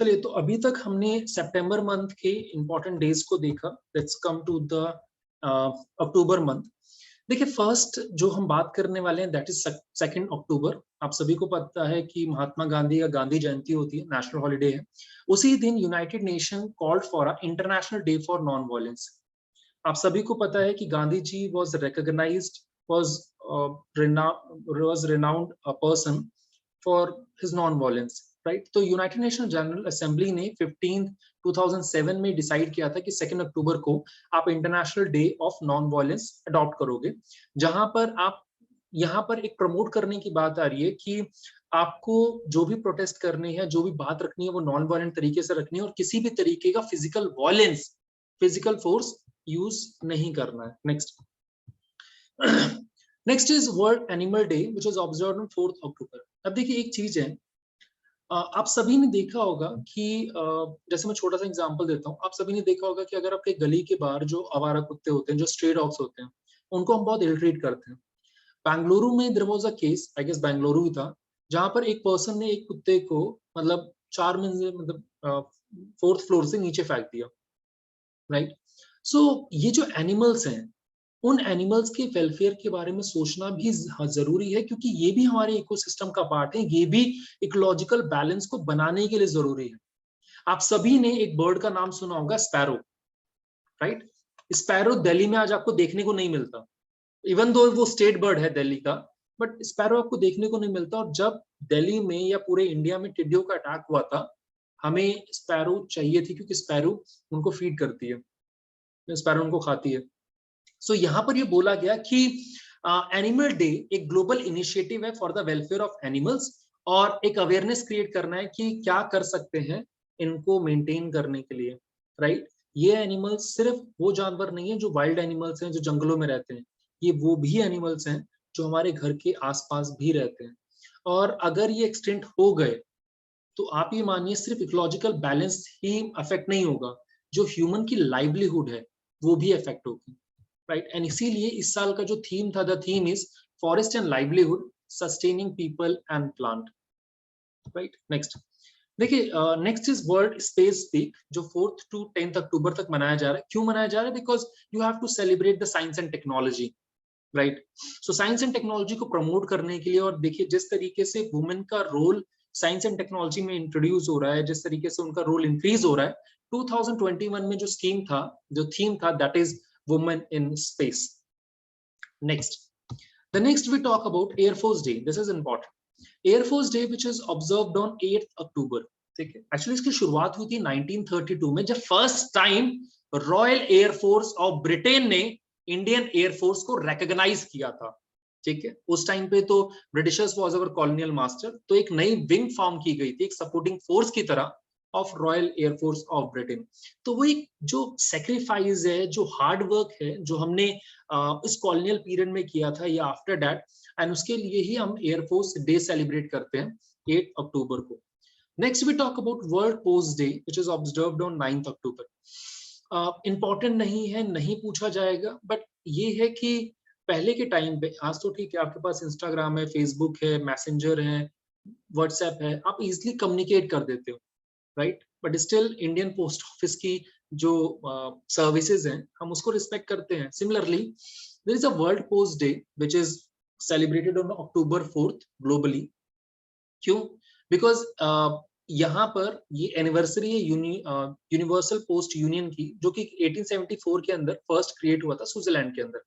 चलिए, तो अभी तक हमने सितंबर मंथ के इंपॉर्टेंट डेज को देखा। Let's come to the October month. देखिए, फर्स्ट जो हम बात करने वाले हैं दैट इज 2 अक्टूबर। आप सभी को पता है कि महात्मा गांधी का गांधी जयंती होती है, नेशनल हॉलीडे है। उसी दिन United Nation called for a international day for non violence. आप सभी को पता है कि Gandhi ji was recognised, was renowned a person for his non-violence, right? तो यूनाइटेड नेशन जनरल असेंबली ने 15 2007 में डिसाइड किया था कि 2 अक्टूबर को आप international day of non violence adopt करोगे, जहां पर आप यहाँ पर एक प्रमोट करने की बात आ रही है कि आपको जो भी प्रोटेस्ट करनी है, जो भी बात रखनी है, वो नॉन वायलेंट तरीके से रखनी है और किसी भी तरीके का physical violence, physical force use नहीं करना है। Next next is world animal day which is observed on 4 अक्टूबर। अब देखिए, एक चीज है, आप सभी ने देखा होगा कि जैसे मैं छोटा सा एग्जांपल देता हूँ, आप सभी ने देखा होगा कि अगर आपके गली के बाहर जो आवारा कुत्ते होते हैं, जो स्ट्रे डॉग्स होते हैं, उनको हम बहुत इरिटेट करते हैं। बेंगलुरु में there was a case, I guess Bengaluru ही था, जहां पर एक पर्सन ने एक कुत्ते को मतलब 4 मंजिल मतलब 4th फ्लोर से नीचे फेंक दिया, राइट? सो ये जो एनिमल्स हैं, उन एनिमल्स के वेलफेयर के बारे में सोचना भी जरूरी है, क्योंकि ये भी हमारे इकोसिस्टम का पार्ट है, ये भी इकोलॉजिकल बैलेंस को बनाने के लिए जरूरी है। आप सभी ने एक बर्ड का नाम सुना होगा, स्पैरो, राइट? स्पैरो दिल्ली में आज आपको देखने को नहीं मिलता, इवन दो वो स्टेट बर्ड है दिल्ली का, बट स्पैरो आपको देखने को नहीं मिलता। और जब दिल्ली में या पूरे इंडिया में टिड्डियों का अटैक हुआ था, हमें स्पैरो चाहिए थी, क्योंकि स्पैरो उनको फीड करती है, स्पैरो उनको खाती है। सो यहाँ पर ये बोला गया कि एनिमल डे एक ग्लोबल इनिशिएटिव है for the welfare of animals, और एक अवेयरनेस क्रिएट करना है कि क्या कर सकते हैं इनको मेंटेन करने के लिए, राइट? ये एनिमल्स सिर्फ वो जानवर नहीं है जो वाइल्ड एनिमल्स हैं, जो जंगलों में रहते हैं, ये वो भी एनिमल्स हैं जो हमारे घर के आसपास भी रहते हैं। और अगर ये एक्सटेंट हो गए तो आप ये मानिए सिर्फ इकोलॉजिकल बैलेंस ही अफेक्ट नहीं होगा, जो ह्यूमन की लाइवलीहुड है वो भी अफेक्ट होगी, राइट? एंड इसीलिए इस साल का जो थीम था, the theme is forest and livelihood, sustaining people and plant, right? Next देखिए, next is world space week, जो 4th to 10th अक्टूबर तक मनाया जा रहा है। क्यों मनाया जा रहा है? Because you have to celebrate the science and technology, right? So science and technology को प्रमोट करने के लिए, और देखिए जिस तरीके से वुमेन का रोल साइंस एंड टेक्नोलॉजी में इंट्रोड्यूस हो रहा है, जिस तरीके से उनका रोल इंक्रीज हो रहा है, 2021 में जो स्कीम था, जो थीम था, that is women in space. Next, the next we talk about Air Force Day. This is important. Air Force Day which is observed on 8th October. ठीक है, एक्चुअली इसकी शुरुआत हुई थी 1932 में, जब first time royal air force of Britain ने Indian air force को रिकॉग्नाइज किया था। ठीक है, उस टाइम पे तो Britishers was our colonial master, तो एक नई विंग फॉर्म की गई थी, एक सपोर्टिंग फोर्स की तरह of royal air force of Britain. तो वो एक जो सेक्रीफाइस है, जो हार्ड वर्क है, जो हमने इस कॉलोनियल पीरियड में किया था या आफ्टर दैट, एंड उसके लिए ही हम एयरफोर्स डे सेलिब्रेट करते हैं 8 अक्टूबर को। Next we talk about world post day which is observed on 9th October. Important नहीं है, नहीं पूछा जाएगा, बट ये है कि पहले के टाइम पे, आज तो ठीक है आपके पास इंस्टाग्राम है, फेसबुक है, मैसेंजर है, व्हाट्सएप है, आप इजिली कम्युनिकेट कर देते हो, right? But still Indian post office की जो सर्विसेज हैं, हम उसको रिस्पेक्ट करते हैं। Similarly there is a world post day which is celebrated on October 4th globally. क्यों? बिकॉज यहाँ पर ये एनिवर्सरी है यूनिवर्सल पोस्ट यूनियन की, जो कि 1874 के अंदर फर्स्ट क्रिएट हुआ था स्विट्जरलैंड के अंदर।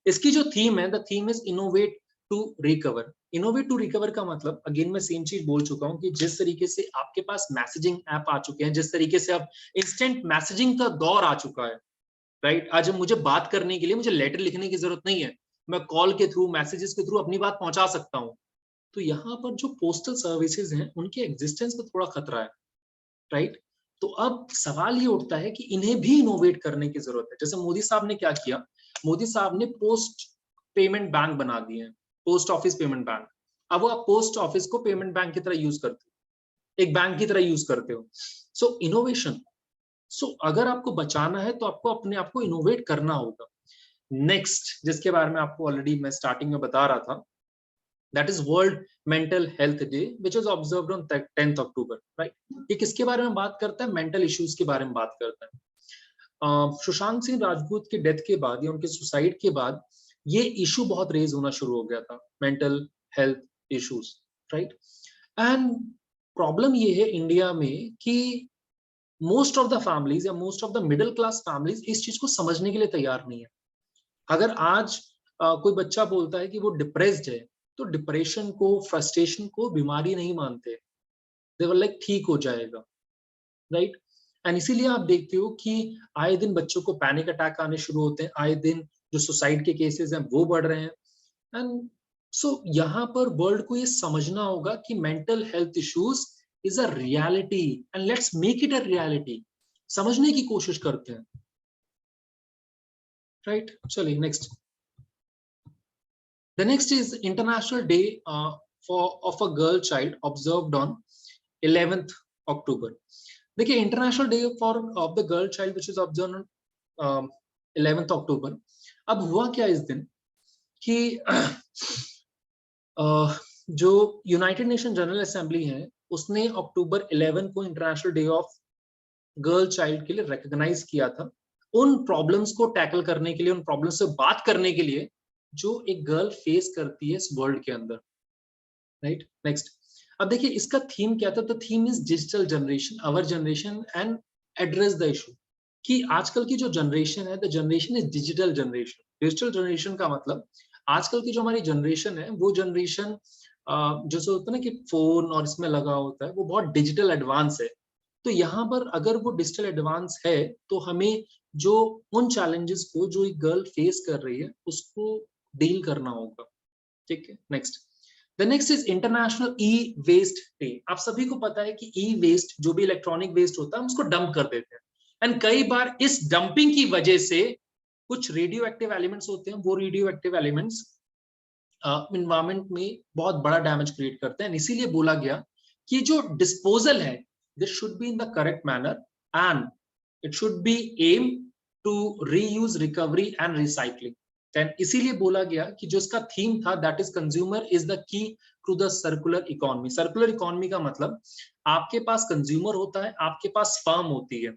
इसकी जो थीम है, the theme is innovate to recover. Innovate to recover का मतलब, अगेन मैं सेम चीज बोल चुका हूं, कि जिस तरीके से आपके पास मैसेजिंग ऐप आ चुके हैं, जिस तरीके से अब इंस्टेंट मैसेजिंग का दौर आ चुका है, राइट? आज मुझे बात करने के लिए मुझे लेटर लिखने की जरूरत नहीं है, मैं कॉल के थ्रू, मैसेजेस के थ्रू अपनी बात पहुंचा सकता हूं। तो यहाँ पर जो पोस्टल सर्विसेज हैं, उनके एग्जिस्टेंस पे थोड़ा खतरा है, राइट? तो अब सवाल ये उठता है कि इन्हें भी इनोवेट करने की जरूरत है। जैसे मोदी साहब ने क्या किया, मोदी साहब ने पोस्ट पेमेंट बैंक बना दिए हैं, पोस्ट ऑफिस पेमेंट बैंक। अब वो आप पोस्ट ऑफिस को पेमेंट बैंक की तरह यूज करते हो, एक बैंक की तरह यूज करते हो। सो इनोवेशन, सो अगर आपको बचाना है तो आपको अपने आप को इनोवेट करना होगा। नेक्स्ट, जिसके बारे में आपको ऑलरेडी मैं स्टार्टिंग में बता रहा था, that is world mental health day which is observed on 10th October, right. ये किसके बारे में बात करता है? मेंटल इश्यूज के बारे में बात करता है। सुशांत सिंह राजपूत की डेथ के बाद या उनके सुसाइड के बाद ये इशू बहुत रेज होना शुरू हो गया था, mental health issues, right. And problem ये है इंडिया में कि मोस्ट ऑफ द फैमिलीज या most of the middle class families इस चीज को समझने के लिए तैयार नहीं है। अगर आज कोई बच्चा बोलता है कि वो डिप्रेस्ड है, तो डिप्रेशन को, फ्रस्ट्रेशन को बीमारी नहीं मानते, दे वर लाइक ठीक हो जाएगा, राइट। एंड इसीलिए आप देखते हो कि आए दिन बच्चों को पैनिक अटैक आने शुरू होते हैं, आए दिन जो सुसाइड के केसेस हैं वो बढ़ रहे हैं। एंड सो यहाँ पर वर्ल्ड को ये समझना होगा कि mental health issues is a reality and let's make it a reality. समझने की कोशिश करते हैं, राइट। चलिए next. The next is international day of a girl child observed on 11th अक्टूबर। देखिए international day for of the girl child which is observe on 11th अक्टूबर। अब हुआ क्या इस दिन कि जो यूनाइटेड नेशन जनरल असेंबली है उसने अक्टूबर 11 को international day of girl child के लिए रिकॉग्नाइज किया था, उन प्रॉब्लम्स को टैकल करने के लिए, उन प्रॉब्लम्स से बात करने के लिए जो एक गर्ल फेस करती है इस वर्ल्ड के अंदर, राइट। नेक्स्ट। अब देखिए इसका थीम क्या था? तो theme is digital generation, our generation and address the issue. कि आजकल की जो जनरेशन है, the generation is digital generation. Digital generation का मतलब आजकल की जो हमारी जनरेशन है वो जनरेशन जैसे होता है ना कि फोन और इसमें लगा होता है, वो बहुत डिजिटल एडवांस है। तो यहाँ पर अगर वो डिजिटल एडवांस है तो हमें जो उन चैलेंजेस को जो एक गर्ल फेस कर रही है उसको डील करना होगा, ठीक है। Next. The next is international e waste day. आप सभी को पता है कि ई वेस्ट जो भी इलेक्ट्रॉनिक वेस्ट होता है हम उसको डंप कर देते हैं, एंड कई बार इस डंपिंग की वजह से कुछ रेडियो एक्टिव एलिमेंट्स होते हैं, वो रेडियो एक्टिव एलिमेंट्स इन्वायरमेंट में बहुत बड़ा डैमेज क्रिएट करते हैं। इसीलिए बोला गया कि जो डिस्पोजल है this should be in the correct manner and it should be aim to reuse, recovery and recycling. Then इसीलिए बोला गया कि जो इसका थीम था that is consumer is the key to the circular economy. Circular economy का मतलब आपके पास कंज्यूमर होता है, आपके पास फर्म होती है।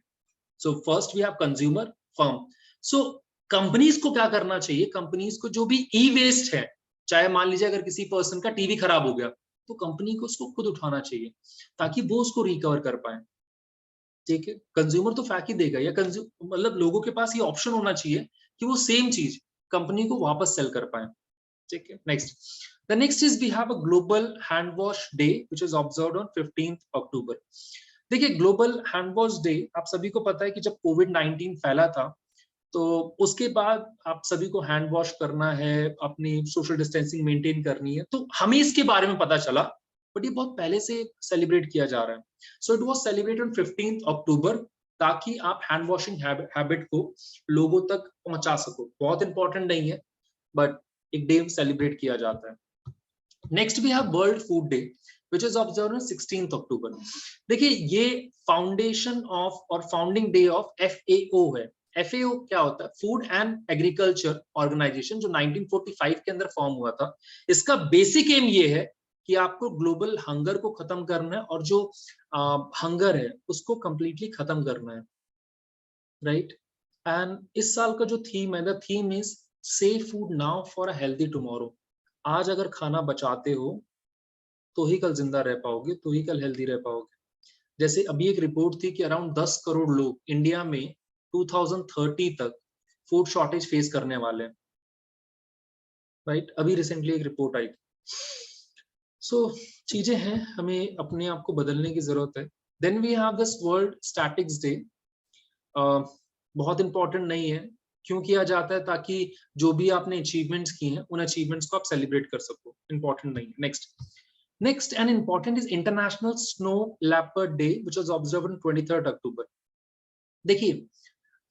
So first we have consumer, firm. So companies को क्या करना चाहिए? कंपनीज को जो भी ई वेस्ट है, चाहे मान लीजिए अगर किसी पर्सन का टीवी खराब हो गया तो कंपनी को उसको खुद उठाना चाहिए ताकि वो उसको रिकवर कर पाए, ठीक है। कंज्यूमर तो फेंक ही देगा, या मतलब लोगों के पास ये ऑप्शन होना चाहिए कि वो सेम चीज कंपनी को वापस सेल कर पाए, ठीक है। Next. The next is we have a global hand wash day which is observed on 15th October. देखिए ग्लोबल हैंड वॉश डे आप सभी को पता है कि जब कोविड-19 फैला था तो उसके बाद आप सभी को हैंड वॉश करना है, अपनी सोशल डिस्टेंसिंग मेंटेन करनी है, तो हमें इसके बारे में पता चला, बट ये बहुत पहले से सेलिब्रेट किया जा रहा है। So it was celebrated on 15th अक्टूबर ताकि आप हैंड वॉशिंग हैबिट को लोगों तक पहुंचा सको। बहुत इंपॉर्टेंट नहीं है बट एक डे सेलिब्रेट किया जाता है। Next we have world food day which is observed on 16th October. देखिए ये फाउंडेशन ऑफ और फाउंडिंग डे ऑफ FAO है। FAO क्या होता है? फूड एंड एग्रीकल्चर ऑर्गेनाइजेशन, जो 1945 के अंदर फॉर्म हुआ था। इसका बेसिक एम ये है कि आपको ग्लोबल हंगर को खत्म करना है और जो हंगर है उसको कंप्लीटली खत्म करना है, राइट। एंड इस साल का जो थीम है, the theme is save food now for a healthy tomorrow. आज अगर खाना बचाते हो तो ही कल जिंदा रह पाओगे, तो ही कल हेल्दी रह पाओगे। जैसे अभी एक रिपोर्ट थी कि अराउंड 10 करोड़ लोग इंडिया में 2030 तक फूड शॉर्टेज फेस करने वाले हैं, राइट। अभी रिसेंटली एक रिपोर्ट आई थी। सो चीजें हैं, हमें अपने आप को बदलने की जरूरत है। Then we have this world statistics day. बहुत इंपॉर्टेंट नहीं है, क्यों किया जाता है? ताकि जो भी आपने अचीवमेंट्स की हैं उन अचीवमेंट्स को आप सेलिब्रेट कर सको, इंपॉर्टेंट नहीं है। Next and important is International Snow Leopard Day which was observed on 23rd October. देखिए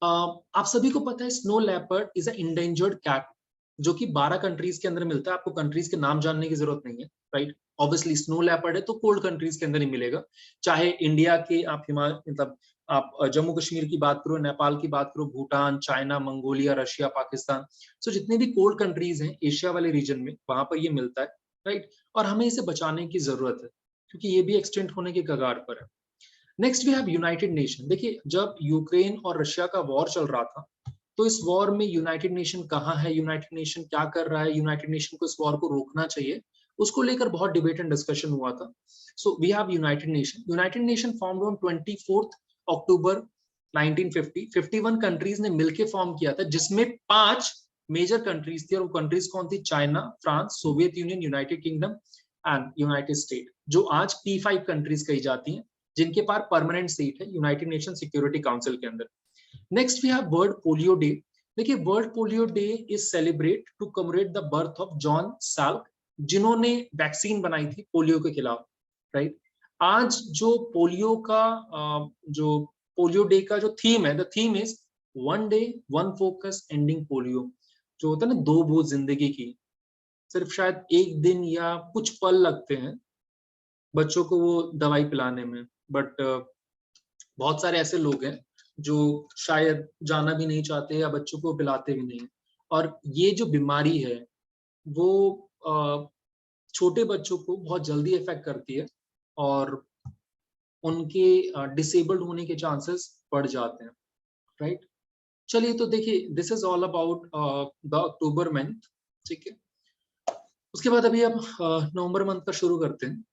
आप सभी को पता है snow leopard is a endangered cat जो कि 12 कंट्रीज के अंदर मिलता है। आपको कंट्रीज के नाम जानने की जरूरत नहीं है, राइट। ऑब्वियसली स्नो लेपर्ड है तो कोल्ड कंट्रीज के अंदर ही मिलेगा, चाहे इंडिया के आप मतलब आप जम्मू कश्मीर की बात करो, नेपाल की बात करो, Bhutan, China, Mongolia, Russia, Pakistan. So जितने भी कोल्ड कंट्रीज हैं एशिया वाले रीजन में वहां पर ये मिलता है। राइट? और हमें इसे बचाने की जरूरत है क्योंकि ये भी एक्सटेंड होने के कगार पर है। Next we have United Nation. देखिए जब यूक्रेन और रशिया का वॉर चल रहा था, तो इस वॉर में यूनाइटेड नेशन कहाँ है, यूनाइटेड नेशन क्या कर रहा है, यूनाइटेड नेशन को इस वॉर को रोकना चाहिए, उसको लेकर बहुत डिबेट एंड डिस्कशन हुआ था। So we have United Nation. United Nation formed on 24 October 1950। 51 countries ने मिलकर फॉर्म किया था, जिसमें 5 मेजर कंट्रीज थी, और वो कंट्रीज कौन थी? China, France, Soviet Union, United Kingdom and United State, जो आज P5 कंट्रीज कही जाती हैं, जिनके पास परमानेंट सीट है यूनाइटेड नेशन सिक्योरिटी काउंसिल के अंदर। Next we have world polio day. देखिए world polio day is celebrate to commemorate the birth of John Salk, जिन्होंने वैक्सीन बनाई थी पोलियो के खिलाफ, राइट? आज जो पोलियो का जो पोलियो डे का जो थीम है, the theme is one day one focus ending polio. जो होता है ना, 2 बूंद जिंदगी की, सिर्फ शायद एक दिन या कुछ पल लगते हैं बच्चों को वो दवाई पिलाने में, बट बहुत सारे ऐसे लोग हैं जो शायद जाना भी नहीं चाहते या बच्चों को पिलाते भी नहीं। और ये जो बीमारी है वो छोटे बच्चों को बहुत जल्दी इफेक्ट करती है और उनके डिसेबल्ड होने के चांसेस बढ़ जाते हैं, राइट? चलिए तो देखिए this is all about the October month, ठीक है। उसके बाद अभी हम नवंबर मंथ का शुरू करते हैं।